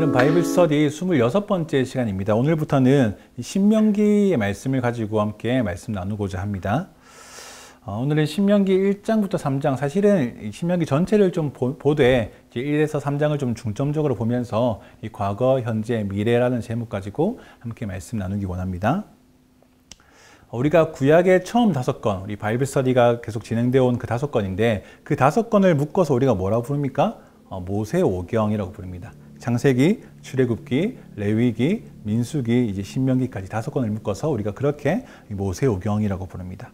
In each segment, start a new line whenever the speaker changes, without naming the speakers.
오늘은 바이블 스터디 26번째 시간입니다. 오늘부터는 신명기의 말씀을 가지고 함께 말씀 나누고자 합니다. 오늘은 신명기 1장부터 3장, 사실은 신명기 전체를 좀 보되 1에서 3장을 좀 중점적으로 보면서 이 과거, 현재, 미래라는 제목 가지고 함께 말씀 나누기 원합니다. 우리가 구약의 처음 5건, 우리 바이블 스터디가 계속 진행되어 온 그 5건인데 그 5건을 묶어서 우리가 뭐라고 부릅니까? 모세오경이라고 부릅니다. 창세기, 출애굽기, 레위기, 민수기, 이제 신명기까지 5건을 묶어서 우리가 그렇게 모세오경이라고 부릅니다.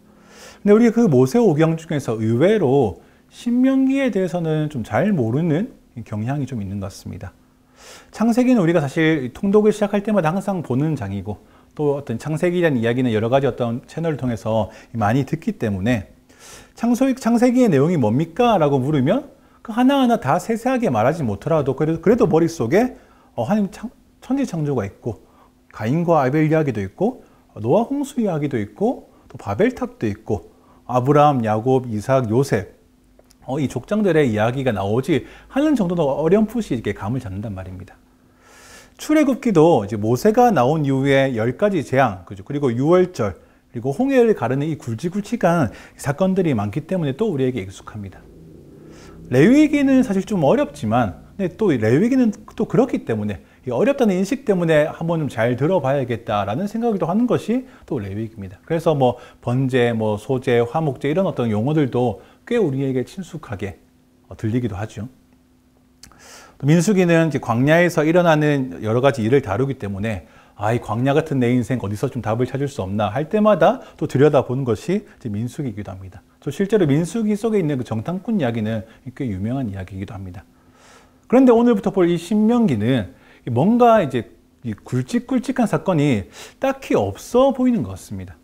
근데 우리 그 모세오경 중에서 의외로 신명기에 대해서는 좀 잘 모르는 경향이 좀 있는 것 같습니다. 창세기는 우리가 사실 통독을 시작할 때마다 항상 보는 장이고 또 어떤 창세기에 대한 이야기는 여러 가지 어떤 채널을 통해서 많이 듣기 때문에 창세기의 내용이 뭡니까? 라고 물으면 그 하나하나 다 세세하게 말하지 못하더라도 그래도 머릿속에 하나님 천지창조가 있고 가인과 아벨 이야기도 있고 노아 홍수 이야기도 있고 또 바벨탑도 있고 아브라함, 야곱, 이삭, 요셉 이 족장들의 이야기가 나오지 하는 정도는 어렴풋이 이렇게 감을 잡는단 말입니다. 출애굽기도 이제 모세가 나온 이후에 10가지 재앙, 그리고 유월절, 그리고 홍해를 가르는 이 굵직굵직한 사건들이 많기 때문에 또 우리에게 익숙합니다. 레위기는 사실 좀 어렵지만 근데 또 레위기는 또 그렇기 때문에 어렵다는 인식 때문에 한번 좀 잘 들어봐야겠다라는 생각도 하는 것이 또 레위기입니다. 그래서 뭐 번제, 뭐 소제, 화목제 이런 어떤 용어들도 꽤 우리에게 친숙하게 들리기도 하죠. 민수기는 이제 광야에서 일어나는 여러 가지 일을 다루기 때문에 이 광야 같은 내 인생 어디서 좀 답을 찾을 수 없나 할 때마다 또 들여다보는 것이 이제 민수기이기도 합니다. 또 실제로 민수기 속에 있는 그 정탐꾼 이야기는 꽤 유명한 이야기이기도 합니다. 그런데 오늘부터 볼 이 신명기는 뭔가 이제 이 굵직굵직한 사건이 딱히 없어 보이는 것 같습니다.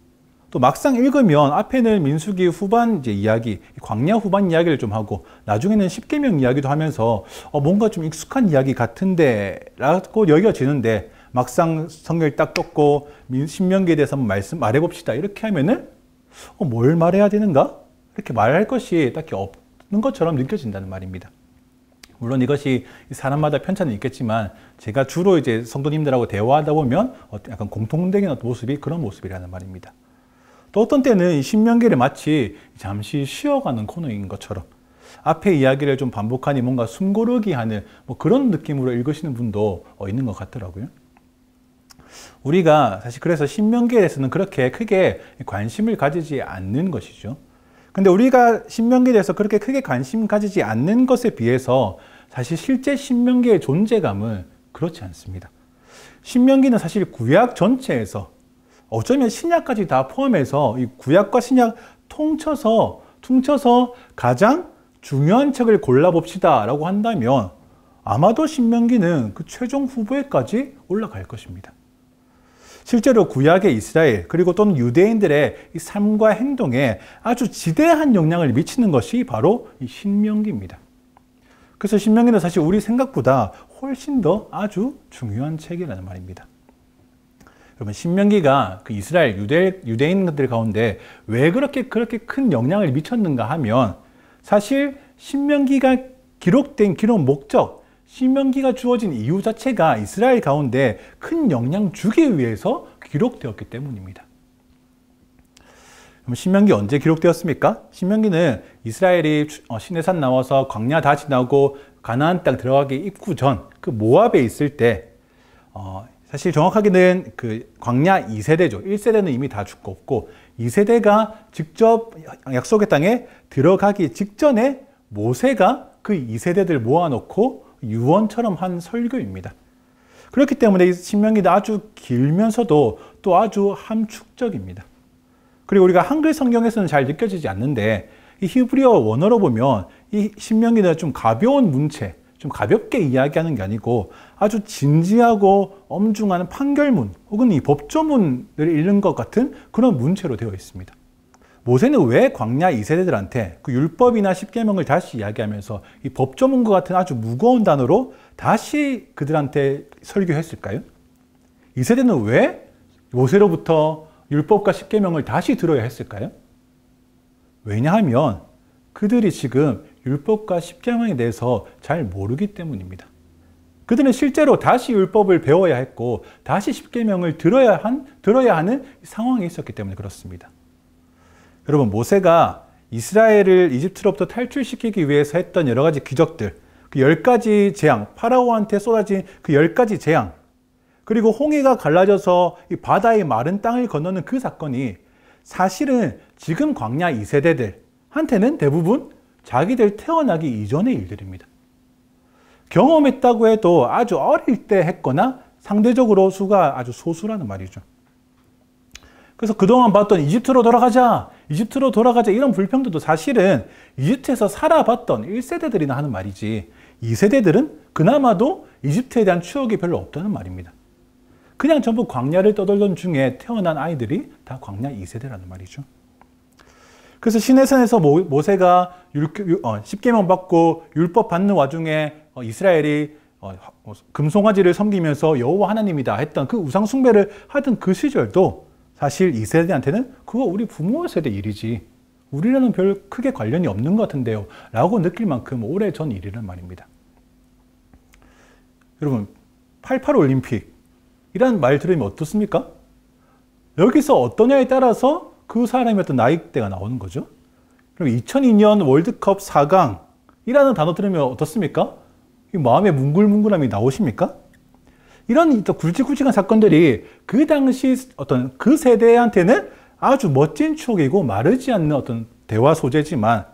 또 막상 읽으면 앞에는 민수기 후반 이제 이야기, 광야 후반 이야기를 좀 하고 나중에는 십계명 이야기도 하면서 뭔가 좀 익숙한 이야기 같은데 라고 여겨지는데 막상 성경을 딱 떴고 신명기에 대해서 한번 말해봅시다 이렇게 하면은 뭘 말해야 되는가? 이렇게 말할 것이 딱히 없는 것처럼 느껴진다는 말입니다. 물론 이것이 사람마다 편차는 있겠지만 제가 주로 이제 성도님들하고 대화하다 보면 약간 공통된 모습이 그런 모습이라는 말입니다. 또 어떤 때는 이 신명기를 마치 잠시 쉬어가는 코너인 것처럼 앞에 이야기를 좀 반복하니 뭔가 숨고르기 하는 그런 느낌으로 읽으시는 분도 있는 것 같더라고요. 우리가 사실 그래서 신명기에 대해서는 그렇게 크게 관심을 가지지 않는 것이죠. 근데 우리가 신명기에 대해서 그렇게 크게 관심 가지지 않는 것에 비해서 사실 실제 신명기의 존재감은 그렇지 않습니다. 신명기는 사실 구약 전체에서 어쩌면 신약까지 다 포함해서 이 구약과 신약 퉁쳐서 가장 중요한 책을 골라봅시다 라고 한다면 아마도 신명기는 그 최종 후보에까지 올라갈 것입니다. 실제로 구약의 이스라엘 그리고 또는 유대인들의 이 삶과 행동에 아주 지대한 영향을 미치는 것이 바로 이 신명기입니다. 그래서 신명기는 사실 우리 생각보다 훨씬 더 아주 중요한 책이라는 말입니다. 여러분, 신명기가 그 이스라엘 유대인들 가운데 왜 그렇게 큰 영향을 미쳤는가 하면 사실 신명기가 기록된 기록 목적, 신명기가 주어진 이유 자체가 이스라엘 가운데 큰 영향 주기 위해서 기록되었기 때문입니다. 신명기 언제 기록되었습니까? 신명기는 이스라엘이 시내산 나와서 광야 다 지나고 가나안 땅 들어가기 입구 전 그 모압에 있을 때 사실 정확하게는 그 광야 2세대죠. 1세대는 이미 다 죽었고 2세대가 직접 약속의 땅에 들어가기 직전에 모세가 그 2세대들 모아놓고 유언처럼 한 설교입니다. 그렇기 때문에 이 신명기는 아주 길면서도 또 아주 함축적입니다. 그리고 우리가 한글 성경에서는 잘 느껴지지 않는데 이 히브리어 원어로 보면 이 신명기는 좀 가벼운 문체, 좀 가볍게 이야기하는 게 아니고 아주 진지하고 엄중한 판결문 혹은 이 법조문을 읽는 것 같은 그런 문체로 되어 있습니다. 모세는 왜 광야 2세대들한테 그 율법이나 십계명을 다시 이야기하면서 이 법조문과 같은 아주 무거운 단어로 다시 그들한테 설교했을까요? 2세대는 왜 모세로부터 율법과 십계명을 다시 들어야 했을까요? 왜냐하면 그들이 지금 율법과 십계명에 대해서 잘 모르기 때문입니다. 그들은 실제로 다시 율법을 배워야 했고 다시 십계명을 들어야 하는 상황에 있었기 때문에 그렇습니다. 여러분, 모세가 이스라엘을 이집트로부터 탈출시키기 위해서 했던 여러 가지 기적들, 그 10가지 재앙, 파라오한테 쏟아진 그 10가지 재앙, 그리고 홍해가 갈라져서 이 바다의 마른 땅을 건너는 그 사건이 사실은 지금 광야 2세대들한테는 대부분 자기들 태어나기 이전의 일들입니다. 경험했다고 해도 아주 어릴 때 했거나 상대적으로 수가 아주 소수라는 말이죠. 그래서 그동안 봤던 이집트로 돌아가자 이런 불평들도 사실은 이집트에서 살아봤던 1세대들이나 하는 말이지 2세대들은 그나마도 이집트에 대한 추억이 별로 없다는 말입니다. 그냥 전부 광야를 떠돌던 중에 태어난 아이들이 다 광야 2세대라는 말이죠. 그래서 시내산에서 모세가 십계명 받고 율법 받는 와중에 이스라엘이 금송아지를 섬기면서 여호와 하나님이다 했던 그 우상 숭배를 하던 그 시절도 사실 2세대한테는 그거 우리 부모 세대 일이지 우리랑은 별 크게 관련이 없는 것 같은데요 라고 느낄 만큼 오래전 일이란 말입니다. 여러분, 88 올림픽이라는 말 들으면 어떻습니까? 여기서 어떠냐에 따라서 그 사람의 어떤 나이대가 나오는 거죠. 그럼 2002년 월드컵 4강이라는 단어 들으면 어떻습니까? 마음에 뭉글뭉글함이 나오십니까? 이런 굵직굵직한 사건들이 그 당시 어떤 그 세대한테는 아주 멋진 추억이고 마르지 않는 어떤 대화 소재지만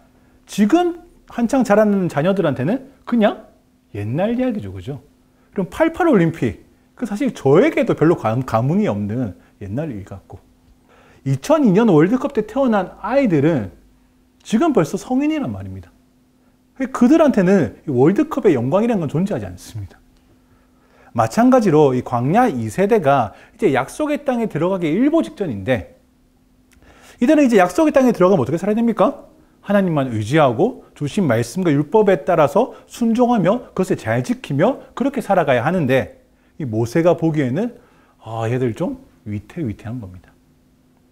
지금 한창 자라는 자녀들한테는 그냥 옛날 이야기죠, 그죠? 그럼 88 올림픽, 그 사실 저에게도 별로 감흥이 없는 옛날 일 같고 2002년 월드컵 때 태어난 아이들은 지금 벌써 성인이란 말입니다. 그들한테는 월드컵의 영광이라는 건 존재하지 않습니다. 마찬가지로 이 광야 2세대가 이제 약속의 땅에 들어가기 일보 직전인데 이들은 이제 약속의 땅에 들어가면 어떻게 살아야 됩니까? 하나님만 의지하고 주신 말씀과 율법에 따라서 순종하며 그것을 잘 지키며 그렇게 살아가야 하는데 이 모세가 보기에는 얘들 좀 위태위태한 겁니다.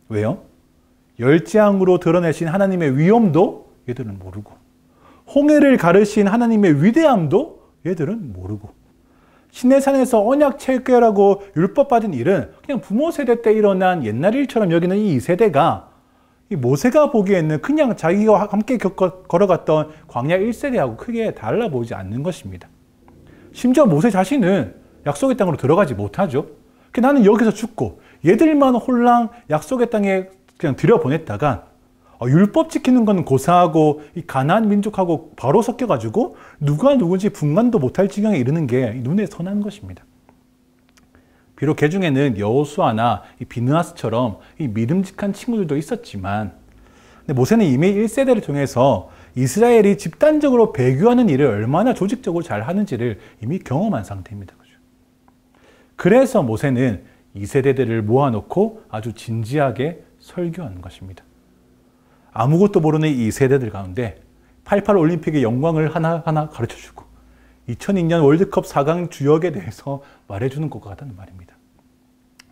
왜요? 열재앙으로 드러내신 하나님의 위엄도 얘들은 모르고 홍해를 가르신 하나님의 위대함도 얘들은 모르고 시내산에서 언약 체결하고 율법 받은 일은 그냥 부모 세대 때 일어난 옛날 일처럼 여기는 이 2세대가 이 모세가 보기에는 그냥 자기가 함께 걸어갔던 광야 1세대하고 크게 달라 보이지 않는 것입니다. 심지어 모세 자신은 약속의 땅으로 들어가지 못하죠. 나는 여기서 죽고 얘들만 홀랑 약속의 땅에 그냥 들여보냈다가 율법 지키는 건 고사하고 이 가나안 민족하고 바로 섞여가지고 누가 누군지 분간도 못할 지경에 이르는 게 눈에 선한 것입니다. 비록 그 중에는 여호수아나 비느하스처럼 이 믿음직한 친구들도 있었지만 근데 모세는 이미 1세대를 통해서 이스라엘이 집단적으로 배교하는 일을 얼마나 조직적으로 잘 하는지를 이미 경험한 상태입니다. 그래서 모세는 2세대들을 모아놓고 아주 진지하게 설교하는 것입니다. 아무것도 모르는 이 세대들 가운데 88 올림픽의 영광을 하나하나 가르쳐주고 2002년 월드컵 4강 주역에 대해서 말해주는 것 같다는 말입니다.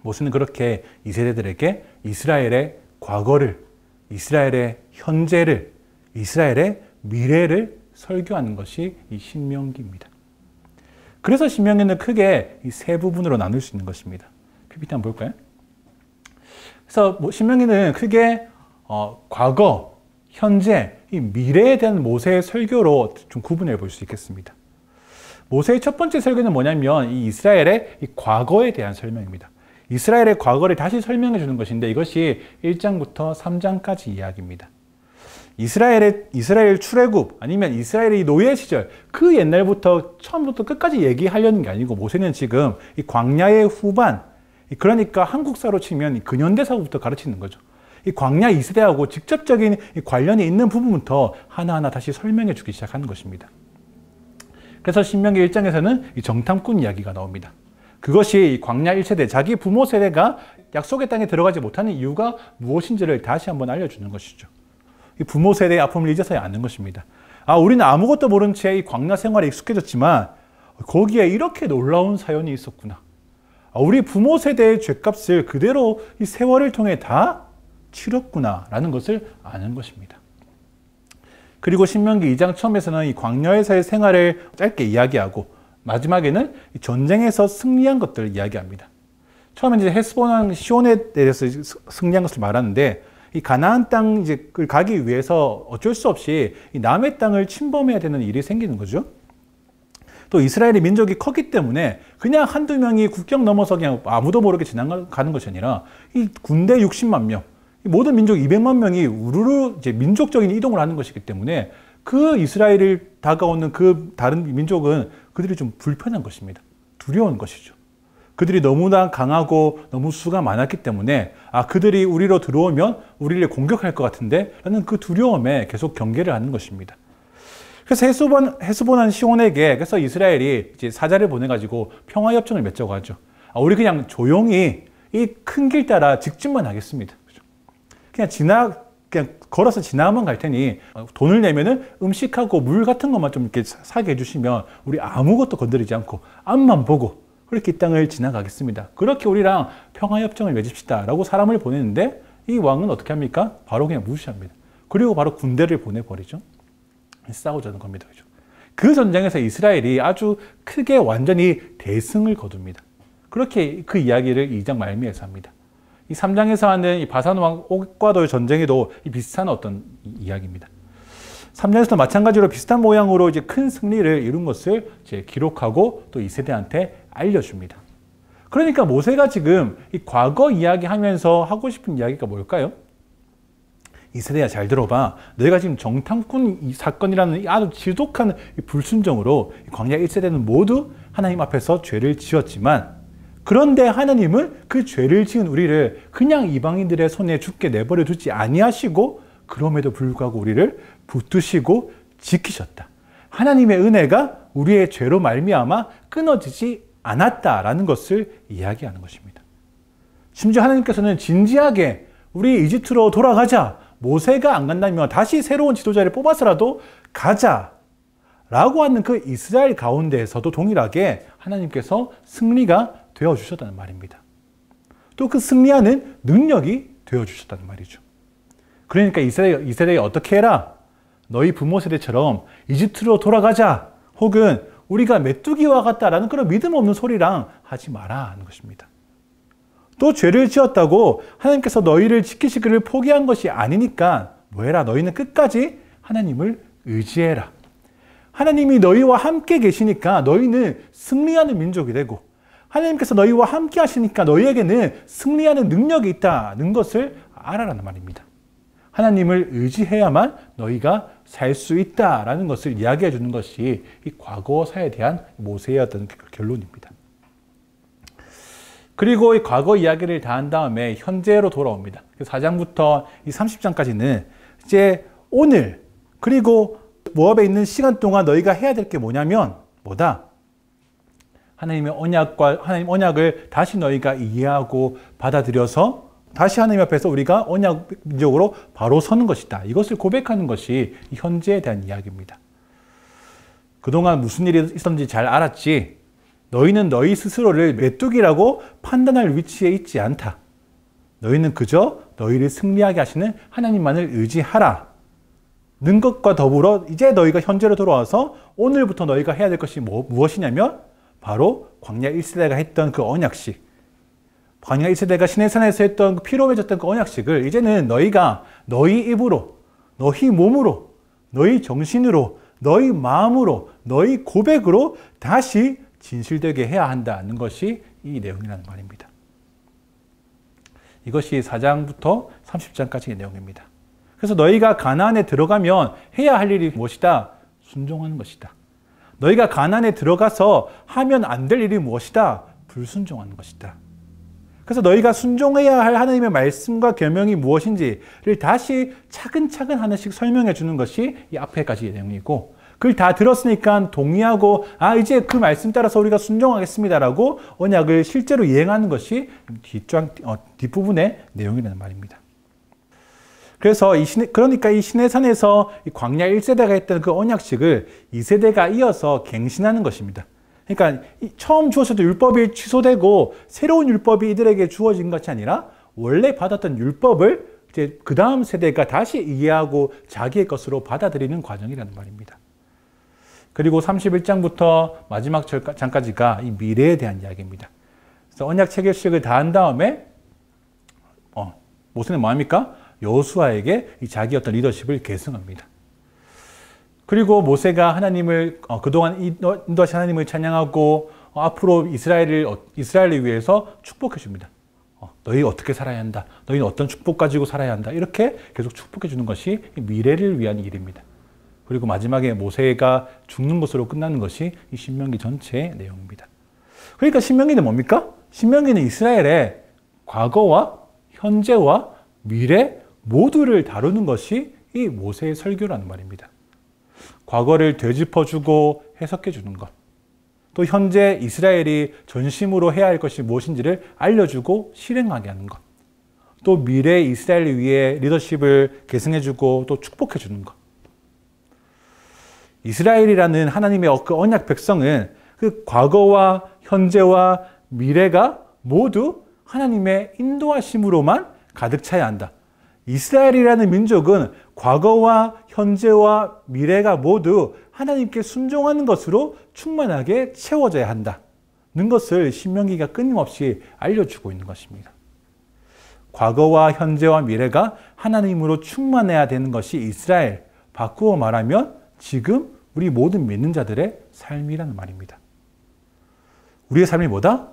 모세는 그렇게 이 세대들에게 이스라엘의 과거를, 이스라엘의 현재를, 이스라엘의 미래를 설교하는 것이 이 신명기입니다. 그래서 신명기는 크게 이 세 부분으로 나눌 수 있는 것입니다. PPT 한번 볼까요? 그래서 신명기는 크게 과거, 현재, 이 미래에 대한 모세의 설교로 좀 구분해 볼 수 있겠습니다. 모세의 첫 번째 설교는 뭐냐면 이 이스라엘의 이 과거에 대한 설명입니다. 이스라엘의 과거를 다시 설명해 주는 것인데 이것이 1장부터 3장까지 이야기입니다. 이스라엘 출애굽 아니면 이스라엘의 노예 시절 그 옛날부터 처음부터 끝까지 얘기하려는 게 아니고 모세는 지금 이 광야의 후반 그러니까 한국사로 치면 근현대사부터 가르치는 거죠. 이 광야 2세대하고 직접적인 관련이 있는 부분부터 하나하나 다시 설명해 주기 시작하는 것입니다. 그래서 신명기 1장에서는 이 정탐꾼 이야기가 나옵니다. 그것이 광야 1세대, 자기 부모 세대가 약속의 땅에 들어가지 못하는 이유가 무엇인지를 다시 한번 알려주는 것이죠. 이 부모 세대의 아픔을 이제서야 아는 것입니다. 우리는 아무것도 모른 채 이 광야 생활에 익숙해졌지만 거기에 이렇게 놀라운 사연이 있었구나. 우리 부모 세대의 죗값을 그대로 이 세월을 통해 다 치렀구나라는 것을 아는 것입니다. 그리고 신명기 2장 처음에서는 이 광야에서의 생활을 짧게 이야기하고 마지막에는 전쟁에서 승리한 것들을 이야기합니다. 처음에 이제 헤스본왕 시온에 대해서 승리한 것을 말하는데, 이 가나안 땅 이제 가기 위해서 어쩔 수 없이 이 남의 땅을 침범해야 되는 일이 생기는 거죠. 또 이스라엘의 민족이 컸기 때문에 그냥 한두 명이 국경 넘어서 그냥 아무도 모르게 지나가는 것이 아니라 이 군대 60만 명, 모든 민족 200만 명이 우르르 이제 민족적인 이동을 하는 것이기 때문에 그 이스라엘을 다가오는 그 다른 민족은 그들이 좀 불편한 것입니다. 두려운 것이죠. 그들이 너무나 강하고 너무 수가 많았기 때문에 그들이 우리로 들어오면 우리를 공격할 것 같은데 라는 그 두려움에 계속 경계를 하는 것입니다. 그래서 헤스본한 시온에게 그래서 이스라엘이 이제 사자를 보내가지고 평화협정을 맺자고 하죠. 우리 그냥 조용히 이 큰 길 따라 직진만 하겠습니다. 그냥 걸어서 지나가면 갈 테니 돈을 내면은 음식하고 물 같은 것만 좀 이렇게 사게 해주시면 우리 아무것도 건드리지 않고 앞만 보고 그렇게 이 땅을 지나가겠습니다. 그렇게 우리랑 평화협정을 맺읍시다 라고 사람을 보내는데 이 왕은 어떻게 합니까? 바로 그냥 무시합니다. 그리고 바로 군대를 보내버리죠. 싸우자는 겁니다. 그 전쟁에서 이스라엘이 아주 크게 완전히 대승을 거둡니다. 그렇게 그 이야기를 2장 말미에서 합니다. 이 3장에서 하는 이 바산 왕과도의 전쟁에도 비슷한 어떤 이야기입니다. 3장에서도 마찬가지로 비슷한 모양으로 이제 큰 승리를 이룬 것을 이제 기록하고 또 2세대한테 알려줍니다. 그러니까 모세가 지금 이 과거 이야기하면서 하고 싶은 이야기가 뭘까요? 2세대야 잘 들어봐. 너희가 지금 정탐꾼 이 사건이라는 아주 지독한 불순종으로 광야 1세대는 모두 하나님 앞에서 죄를 지었지만 그런데 하나님은 그 죄를 지은 우리를 그냥 이방인들의 손에 죽게 내버려 두지 아니하시고 그럼에도 불구하고 우리를 붙드시고 지키셨다. 하나님의 은혜가 우리의 죄로 말미암아 끊어지지 않았다라는 것을 이야기하는 것입니다. 심지어 하나님께서는 진지하게 우리 이집트로 돌아가자. 모세가 안 간다면 다시 새로운 지도자를 뽑아서라도 가자 라고 하는 그 이스라엘 가운데에서도 동일하게 하나님께서 승리가 되어주셨다는 말입니다. 또 그 승리하는 능력이 되어주셨다는 말이죠. 그러니까 이세대에 어떻게 해라? 너희 부모 세대처럼 이집트로 돌아가자 혹은 우리가 메뚜기와 같다라는 그런 믿음 없는 소리랑 하지 마라 하는 것입니다. 또 죄를 지었다고 하나님께서 너희를 지키시기를 포기한 것이 아니니까 뭐해라? 너희는 끝까지 하나님을 의지해라. 하나님이 너희와 함께 계시니까 너희는 승리하는 민족이 되고 하나님께서 너희와 함께 하시니까 너희에게는 승리하는 능력이 있다는 것을 알아라는 말입니다. 하나님을 의지해야만 너희가 살 수 있다라는 것을 이야기해 주는 것이 이 과거사에 대한 모세의 어떤 결론입니다. 그리고 이 과거 이야기를 다 한 다음에 현재로 돌아옵니다. 4장부터 이 30장까지는 이제 오늘 그리고 모압에 있는 시간 동안 너희가 해야 될 게 뭐냐면 뭐다? 하나님의 하나님 언약을 다시 너희가 이해하고 받아들여서 다시 하나님 앞에서 우리가 언약 민족으로 바로 서는 것이다. 이것을 고백하는 것이 현재에 대한 이야기입니다. 그동안 무슨 일이 있었는지 잘 알았지. 너희는 너희 스스로를 메뚜기라고 판단할 위치에 있지 않다. 너희는 그저 너희를 승리하게 하시는 하나님만을 의지하라. 는 것과 더불어 이제 너희가 현재로 돌아와서 오늘부터 너희가 해야 될 것이 무엇이냐면 바로 광야 1세대가 했던 그 언약식, 광야 1세대가 시내산에서 했던 피로 맺었던 그 언약식을 이제는 너희가 너희 입으로, 너희 몸으로, 너희 정신으로, 너희 마음으로, 너희 고백으로 다시 진실되게 해야 한다는 것이 이 내용이라는 말입니다. 이것이 4장부터 30장까지의 내용입니다. 그래서 너희가 가나안에 들어가면 해야 할 일이 무엇이다? 순종하는 것이다. 너희가 가나안에 들어가서 하면 안 될 일이 무엇이다? 불순종하는 것이다. 그래서 너희가 순종해야 할 하나님의 말씀과 계명이 무엇인지를 다시 차근차근 하나씩 설명해 주는 것이 이 앞에까지의 내용이고, 그걸 다 들었으니까 동의하고 이제 그 말씀 따라서 우리가 순종하겠습니다라고 언약을 실제로 이행하는 것이 뒷부분의 내용이라는 말입니다. 그래서 그러니까 이 시내산에서 이 광야 1세대가 했던 그 언약식을 2세대가 이어서 갱신하는 것입니다. 그러니까 처음 주어졌던 율법이 취소되고 새로운 율법이 이들에게 주어진 것이 아니라 원래 받았던 율법을 이제 그 다음 세대가 다시 이해하고 자기의 것으로 받아들이는 과정이라는 말입니다. 그리고 31장부터 마지막 장까지가 이 미래에 대한 이야기입니다. 그래서 언약 체결식을 다 한 다음에 모세는 뭐합니까? 여호수아에게 자기 어떤 리더십을 계승합니다. 그리고 모세가 하나님을 그동안 인도하신 하나님을 찬양하고 앞으로 이스라엘을 위해서 축복해 줍니다. 너희 어떻게 살아야 한다. 너희는 어떤 축복 가지고 살아야 한다. 이렇게 계속 축복해 주는 것이 미래를 위한 일입니다. 그리고 마지막에 모세가 죽는 것으로 끝나는 것이 이 신명기 전체의 내용입니다. 그러니까 신명기는 뭡니까? 신명기는 이스라엘의 과거와 현재와 미래 모두를 다루는 것이 이 모세의 설교라는 말입니다. 과거를 되짚어주고 해석해주는 것, 또 현재 이스라엘이 전심으로 해야 할 것이 무엇인지를 알려주고 실행하게 하는 것, 또 미래 이스라엘을 위해 리더십을 계승해주고 또 축복해주는 것. 이스라엘이라는 하나님의 그 언약 백성은 그 과거와 현재와 미래가 모두 하나님의 인도하심으로만 가득 차야 한다. 이스라엘이라는 민족은 과거와 현재와 미래가 모두 하나님께 순종하는 것으로 충만하게 채워져야 한다는 것을 신명기가 끊임없이 알려주고 있는 것입니다. 과거와 현재와 미래가 하나님으로 충만해야 되는 것이 이스라엘, 바꾸어 말하면 지금 우리 모든 믿는 자들의 삶이라는 말입니다. 우리의 삶이 뭐다?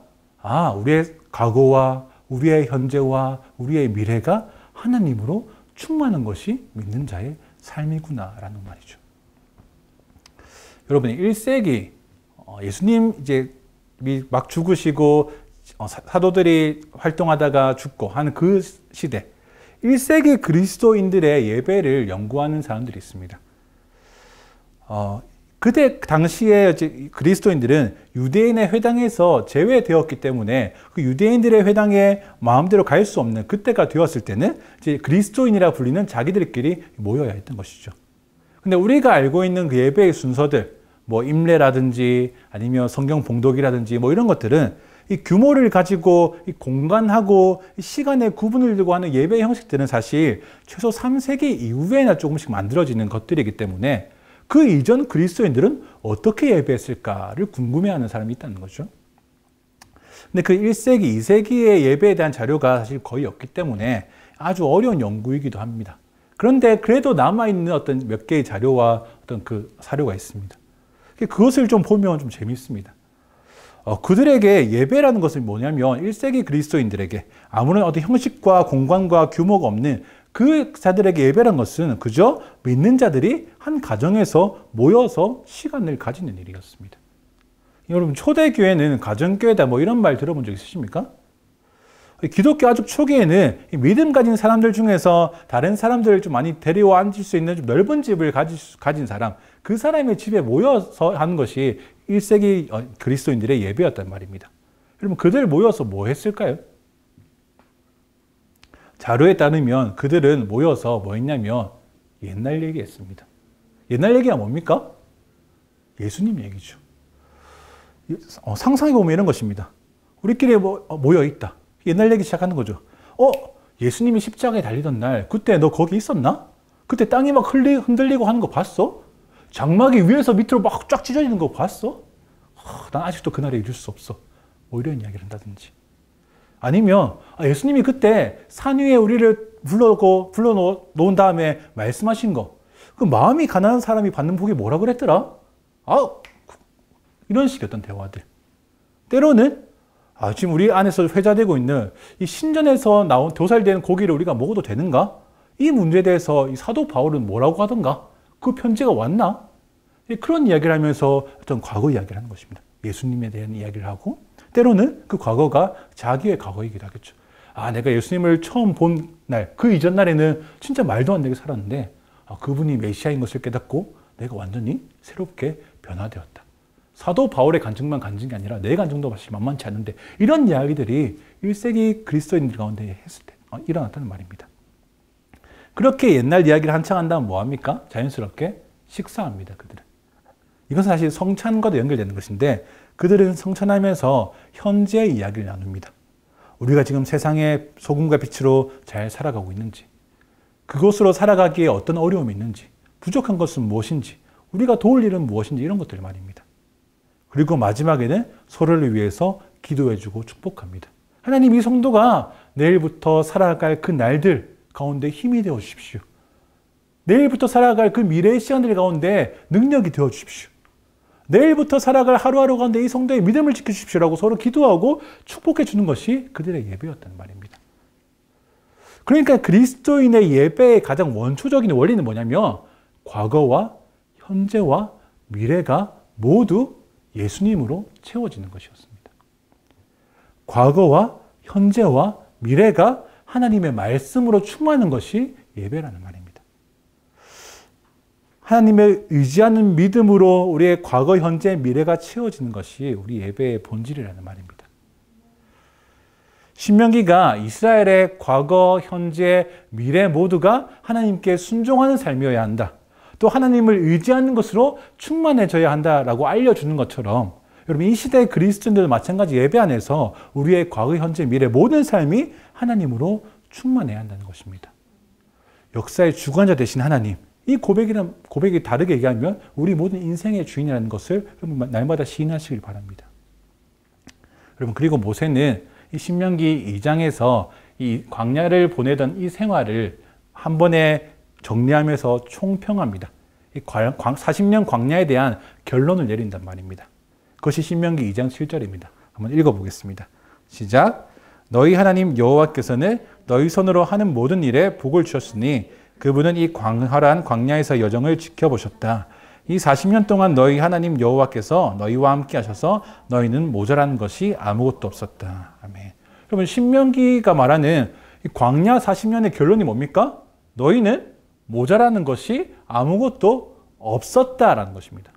우리의 과거와 우리의 현재와 우리의 미래가 하나님으로 충만한 것이 믿는 자의 삶이구나라는 말이죠. 여러분, 1세기 예수님 이제 막 죽으시고 사도들이 활동하다가 죽고 하는 그 시대, 1세기 그리스도인들의 예배를 연구하는 사람들이 있습니다. 그때 당시에 그리스도인들은 유대인의 회당에서 제외되었기 때문에 그 유대인들의 회당에 마음대로 갈 수 없는 그때가 되었을 때는 이제 그리스도인이라 불리는 자기들끼리 모여야 했던 것이죠. 근데 우리가 알고 있는 그 예배의 순서들, 뭐 임례라든지 아니면 성경 봉독이라든지 뭐 이런 것들은 이 규모를 가지고 이 공간하고 이 시간의 구분을 두고 하는 예배 형식들은 사실 최소 3세기 이후에나 조금씩 만들어지는 것들이기 때문에 그 이전 그리스도인들은 어떻게 예배했을까를 궁금해하는 사람이 있다는 거죠. 근데 그 1세기, 2세기의 예배에 대한 자료가 사실 거의 없기 때문에 아주 어려운 연구이기도 합니다. 그런데 그래도 남아있는 어떤 몇 개의 자료와 어떤 그 사료가 있습니다. 그것을 좀 보면 좀 재밌습니다. 그들에게 예배라는 것은 뭐냐면 1세기 그리스도인들에게 아무런 어떤 형식과 공간과 규모가 없는 그 자들에게 예배란 것은 그저 믿는 자들이 한 가정에서 모여서 시간을 가지는 일이었습니다. 여러분, 초대교회는 가정교회다 뭐 이런 말 들어본 적 있으십니까? 기독교 아주 초기에는 믿음 가진 사람들 중에서 다른 사람들을 좀 많이 데려와 앉을 수 있는 좀 넓은 집을 가진 사람, 그 사람의 집에 모여서 하는 것이 1세기 그리스도인들의 예배였단 말입니다. 여러분, 그들 모여서 뭐 했을까요? 자료에 따르면 그들은 모여서 뭐 했냐면 옛날 얘기했습니다. 옛날 얘기가 뭡니까? 예수님 얘기죠. 상상해보면 이런 것입니다. 우리끼리 모여 있다. 옛날 얘기 시작하는 거죠. 예수님이 십자가에 달리던 날, 그때 너 거기 있었나? 그때 땅이 막 흔들리고 하는 거 봤어? 장막이 위에서 밑으로 막 쫙 찢어지는 거 봤어? 난 아직도 그날을 잊을 수 없어. 뭐 이런 이야기를 한다든지. 아니면 예수님이 그때 산 위에 우리를 불러놓은 다음에 말씀하신 거, 그 마음이 가난한 사람이 받는 복이 뭐라 그랬더라? 이런 식의 어떤 대화들. 때로는 지금 우리 안에서 회자되고 있는 이 신전에서 나온 도살되는 고기를 우리가 먹어도 되는가? 이 문제에 대해서 이 사도 바울은 뭐라고 하던가? 그 편지가 왔나? 그런 이야기를 하면서 어떤 과거 이야기를 하는 것입니다. 예수님에 대한 이야기를 하고, 때로는 그 과거가 자기의 과거이기도 하겠죠. 내가 예수님을 처음 본 날, 그 이전 날에는 진짜 말도 안 되게 살았는데 그분이 메시아인 것을 깨닫고 내가 완전히 새롭게 변화되었다. 사도 바울의 간증만 간증이 아니라 내 간증도 사실 만만치 않은데, 이런 이야기들이 1세기 그리스도인들 가운데 했을 때 일어났다는 말입니다. 그렇게 옛날 이야기를 한창 한다면 뭐합니까? 자연스럽게 식사합니다. 그들은. 이것은 사실 성찬과도 연결되는 것인데, 그들은 성찬하면서 현재의 이야기를 나눕니다. 우리가 지금 세상의 소금과 빛으로 잘 살아가고 있는지, 그것으로 살아가기에 어떤 어려움이 있는지, 부족한 것은 무엇인지, 우리가 도울 일은 무엇인지 이런 것들 말입니다. 그리고 마지막에는 서로를 위해서 기도해주고 축복합니다. 하나님, 이 성도가 내일부터 살아갈 그 날들 가운데 힘이 되어 주십시오. 내일부터 살아갈 그 미래의 시간들 가운데 능력이 되어 주십시오. 내일부터 살아갈 하루하루 가운데 이 성도의 믿음을 지켜주십시오라고 서로 기도하고 축복해 주는 것이 그들의 예배였단 말입니다. 그러니까 그리스도인의 예배의 가장 원초적인 원리는 뭐냐면 과거와 현재와 미래가 모두 예수님으로 채워지는 것이었습니다. 과거와 현재와 미래가 하나님의 말씀으로 충만하는 것이 예배라는 말입니다. 하나님의 의지하는 믿음으로 우리의 과거, 현재, 미래가 채워지는 것이 우리 예배의 본질이라는 말입니다. 신명기가 이스라엘의 과거, 현재, 미래 모두가 하나님께 순종하는 삶이어야 한다. 또 하나님을 의지하는 것으로 충만해져야 한다라고 알려주는 것처럼 여러분, 이 시대의 그리스도인들도 마찬가지 예배 안에서 우리의 과거, 현재, 미래 모든 삶이 하나님으로 충만해야 한다는 것입니다. 역사의 주관자 되신 하나님, 이 고백이 다르게 얘기하면 우리 모든 인생의 주인이라는 것을 날마다 시인하시길 바랍니다. 여러분, 그리고 모세는 이 신명기 2장에서 이 광야를 보내던 이 생활을 한 번에 정리하면서 총평합니다. 이 40년 광야에 대한 결론을 내린단 말입니다. 그것이 신명기 2장 7절입니다. 한번 읽어보겠습니다. 시작. 너희 하나님 여호와께서는 너희 손으로 하는 모든 일에 복을 주셨으니 그분은 이 광활한 광야에서 여정을 지켜보셨다. 이 40년 동안 너희 하나님 여호와께서 너희와 함께 하셔서 너희는 모자란 것이 아무것도 없었다. 아멘. 여러분, 신명기가 말하는 이 광야 40년의 결론이 뭡니까? 너희는 모자라는 것이 아무것도 없었다라는 것입니다.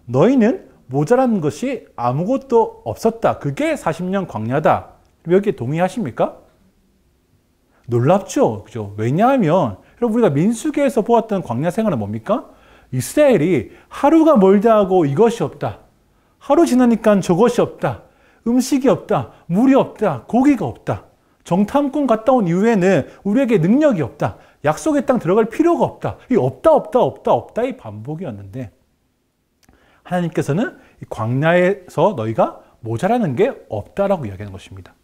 너희는 모자라는 것이 아무것도 없었다. 그게 40년 광야다. 여기에 동의하십니까? 놀랍죠? 그죠? 왜냐하면 여러분, 우리가 민수기에서 보았던 광야 생활은 뭡니까? 이스라엘이 하루가 멀다 하고 이것이 없다. 하루 지나니까 저것이 없다. 음식이 없다. 물이 없다. 고기가 없다. 정탐꾼 갔다 온 이후에는 우리에게 능력이 없다. 약속의 땅 들어갈 필요가 없다. 이 없다의 반복이었는데 하나님께서는 이 광야에서 너희가 모자라는 게 없다라고 이야기하는 것입니다.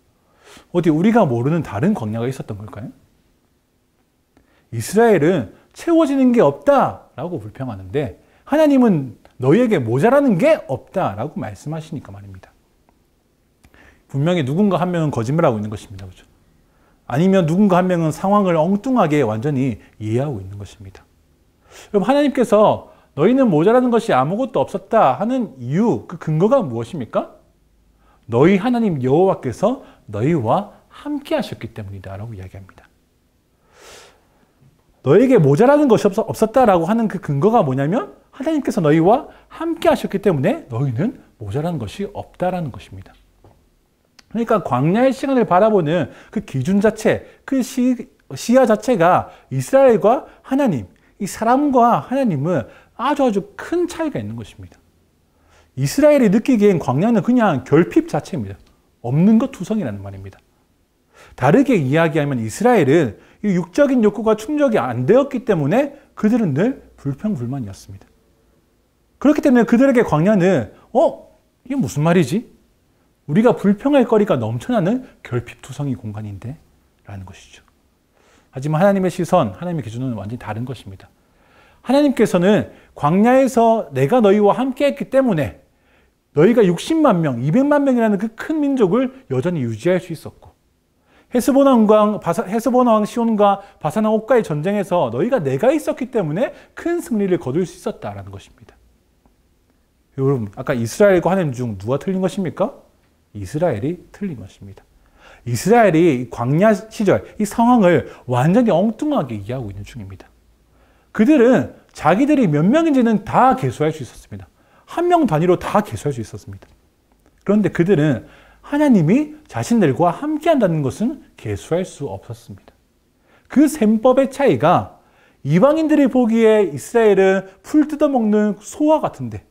어디 우리가 모르는 다른 광야가 있었던 걸까요? 이스라엘은 채워지는 게 없다라고 불평하는데 하나님은 너희에게 모자라는 게 없다라고 말씀하시니까 말입니다. 분명히 누군가 한 명은 거짓말하고 있는 것입니다. 그렇죠? 아니면 누군가 한 명은 상황을 엉뚱하게 완전히 이해하고 있는 것입니다. 여러분, 하나님께서 너희는 모자라는 것이 아무것도 없었다 하는 이유, 그 근거가 무엇입니까? 너희 하나님 여호와께서 너희와 함께 하셨기 때문이다 라고 이야기합니다. 너에게 모자라는 것이 없었다라고 하는 그 근거가 뭐냐면 하나님께서 너희와 함께 하셨기 때문에 너희는 모자라는 것이 없다라는 것입니다. 그러니까 광야의 시간을 바라보는 그 기준 자체, 그 시야 자체가 이스라엘과 하나님, 이 사람과 하나님은 아주 큰 차이가 있는 것입니다. 이스라엘이 느끼기엔 광야는 그냥 결핍 자체입니다. 없는 것 투성이라는 말입니다. 다르게 이야기하면 이스라엘은 이 육적인 욕구가 충족이 안 되었기 때문에 그들은 늘 불평불만이었습니다. 그렇기 때문에 그들에게 광야는 이게 무슨 말이지? 우리가 불평할 거리가 넘쳐나는 결핍투성이 공간인데 라는 것이죠. 하지만 하나님의 시선, 하나님의 기준은 완전히 다른 것입니다. 하나님께서는 광야에서 내가 너희와 함께 했기 때문에 너희가 60만 명, 200만 명이라는 그 큰 민족을 여전히 유지할 수 있었고 헤스본 왕 시온과 바산 왕 옥과의 전쟁에서 너희가 내가 있었기 때문에 큰 승리를 거둘 수 있었다라는 것입니다. 여러분, 아까 이스라엘과 하나님 중 누가 틀린 것입니까? 이스라엘이 틀린 것입니다. 이스라엘이 광야 시절 이 상황을 완전히 엉뚱하게 이해하고 있는 중입니다. 그들은 자기들이 몇 명인지는 다 계수할 수 있었습니다. 한 명 단위로 다 계수할 수 있었습니다. 그런데 그들은 하나님이 자신들과 함께한다는 것은 계수할 수 없었습니다. 그 셈법의 차이가 이방인들이 보기에 이스라엘은 풀 뜯어먹는 소와 같은데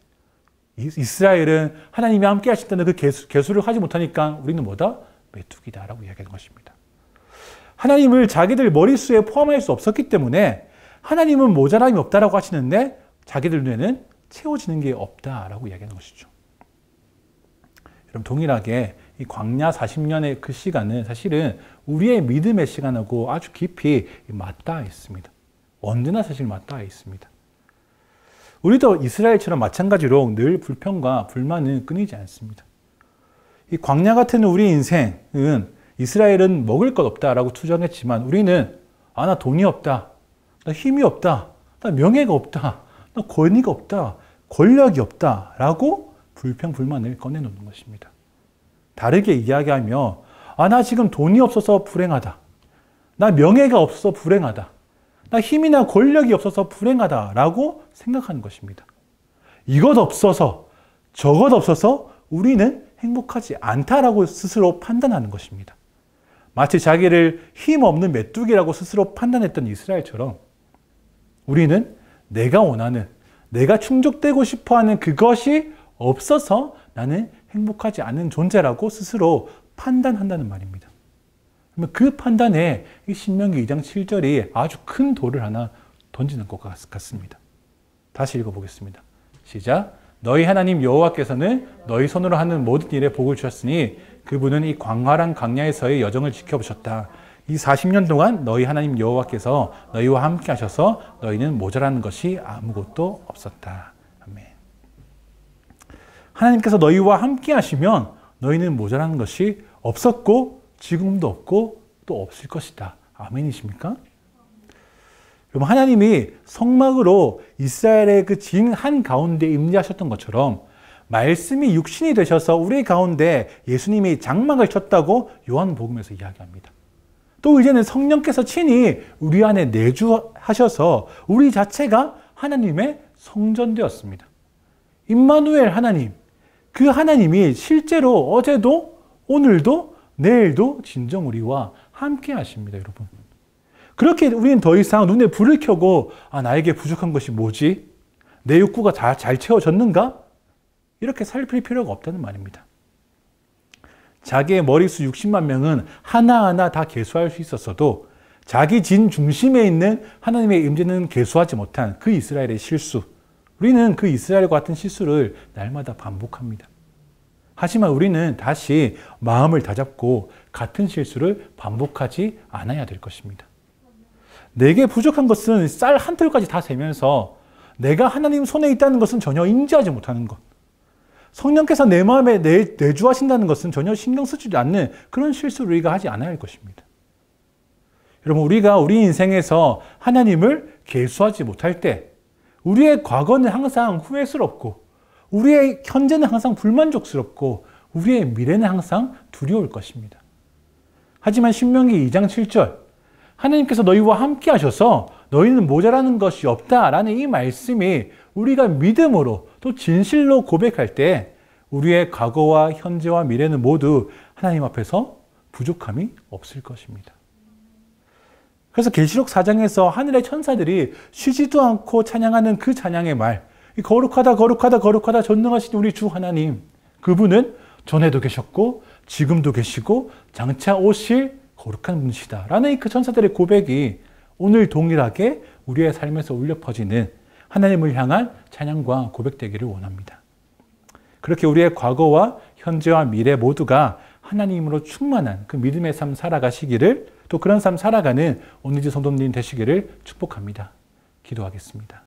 이스라엘은 하나님이 함께 하신다는 그 계수를 하지 못하니까 우리는 뭐다? 메뚜기다라고 이야기하는 것입니다. 하나님을 자기들 머릿수에 포함할 수 없었기 때문에 하나님은 모자람이 없다라고 하시는데 자기들 눈에는 채워지는 게 없다라고 이야기하는 것이죠. 여러분, 동일하게 이 광야 40년의 그 시간은 사실은 우리의 믿음의 시간하고 아주 깊이 맞닿아 있습니다. 언제나 사실 맞닿아 있습니다. 우리도 이스라엘처럼 마찬가지로 늘 불평과 불만은 끊이지 않습니다. 이 광야 같은 우리 인생은 이스라엘은 먹을 것 없다라고 투정했지만 우리는 나 돈이 없다, 나 힘이 없다, 나 명예가 없다, 나 권위가 없다, 권력이 없다라고 불평 불만을 꺼내놓는 것입니다. 다르게 이야기하며 나 지금 돈이 없어서 불행하다, 나 명예가 없어서 불행하다, 나 힘이나 권력이 없어서 불행하다라고 생각하는 것입니다. 이것 없어서 저것 없어서 우리는 행복하지 않다라고 스스로 판단하는 것입니다. 마치 자기를 힘없는 메뚜기라고 스스로 판단했던 이스라엘처럼 우리는 내가 원하는, 내가 충족되고 싶어하는 그것이 없어서 나는 행복하지 않은 존재라고 스스로 판단한다는 말입니다. 그러면 그 판단에 이 신명기 2장 7절이 아주 큰 돌을 하나 던지는 것 같습니다. 다시 읽어보겠습니다. 시작. 너희 하나님 여호와께서는 너희 손으로 하는 모든 일에 복을 주셨으니 그분은 이 광활한 광야에서의 여정을 지켜보셨다. 이 40년 동안 너희 하나님 여호와께서 너희와 함께 하셔서 너희는 모자라는 것이 아무것도 없었다. 아멘. 하나님께서 너희와 함께 하시면 너희는 모자라는 것이 없었고 지금도 없고 또 없을 것이다. 아멘이십니까? 여러분, 하나님이 성막으로 이스라엘의 그 진 한가운데 임재하셨던 것처럼 말씀이 육신이 되셔서 우리 가운데 예수님이 장막을 쳤다고 요한복음에서 이야기합니다. 또 이제는 성령께서 친히 우리 안에 내주하셔서 우리 자체가 하나님의 성전되었습니다. 임마누엘 하나님, 그 하나님이 실제로 어제도 오늘도 내일도 진정 우리와 함께 하십니다, 여러분. 그렇게 우리는 더 이상 눈에 불을 켜고 나에게 부족한 것이 뭐지? 내 욕구가 잘 채워졌는가? 이렇게 살필 필요가 없다는 말입니다. 자기의 머릿수 60만 명은 하나하나 다 계수할 수 있었어도 자기 진 중심에 있는 하나님의 임재는 계수하지 못한 그 이스라엘의 실수, 우리는 그 이스라엘과 같은 실수를 날마다 반복합니다. 하지만 우리는 다시 마음을 다잡고 같은 실수를 반복하지 않아야 될 것입니다. 내게 부족한 것은 쌀 한 톨까지 다 세면서 내가 하나님 손에 있다는 것은 전혀 인지하지 못하는 것, 성령께서 내 마음에 내주하신다는 것은 전혀 신경 쓰지 않는 그런 실수를 우리가 하지 않아야 할 것입니다. 여러분, 우리가 우리 인생에서 하나님을 계수하지 못할 때 우리의 과거는 항상 후회스럽고 우리의 현재는 항상 불만족스럽고 우리의 미래는 항상 두려울 것입니다. 하지만 신명기 2장 7절 하나님께서 너희와 함께 하셔서 너희는 모자라는 것이 없다라는 이 말씀이 우리가 믿음으로 또 진실로 고백할 때 우리의 과거와 현재와 미래는 모두 하나님 앞에서 부족함이 없을 것입니다. 그래서 계시록 4장에서 하늘의 천사들이 쉬지도 않고 찬양하는 그 찬양의 말, 거룩하다 거룩하다 거룩하다 전능하신 우리 주 하나님, 그분은 전에도 계셨고 지금도 계시고 장차 오실 거룩한 분이시다 라는 그 천사들의 고백이 오늘 동일하게 우리의 삶에서 울려 퍼지는 하나님을 향한 찬양과 고백되기를 원합니다. 그렇게 우리의 과거와 현재와 미래 모두가 하나님으로 충만한 그 믿음의 삶 살아가시기를, 또 그런 삶 살아가는 오늘지 성도님 되시기를 축복합니다. 기도하겠습니다.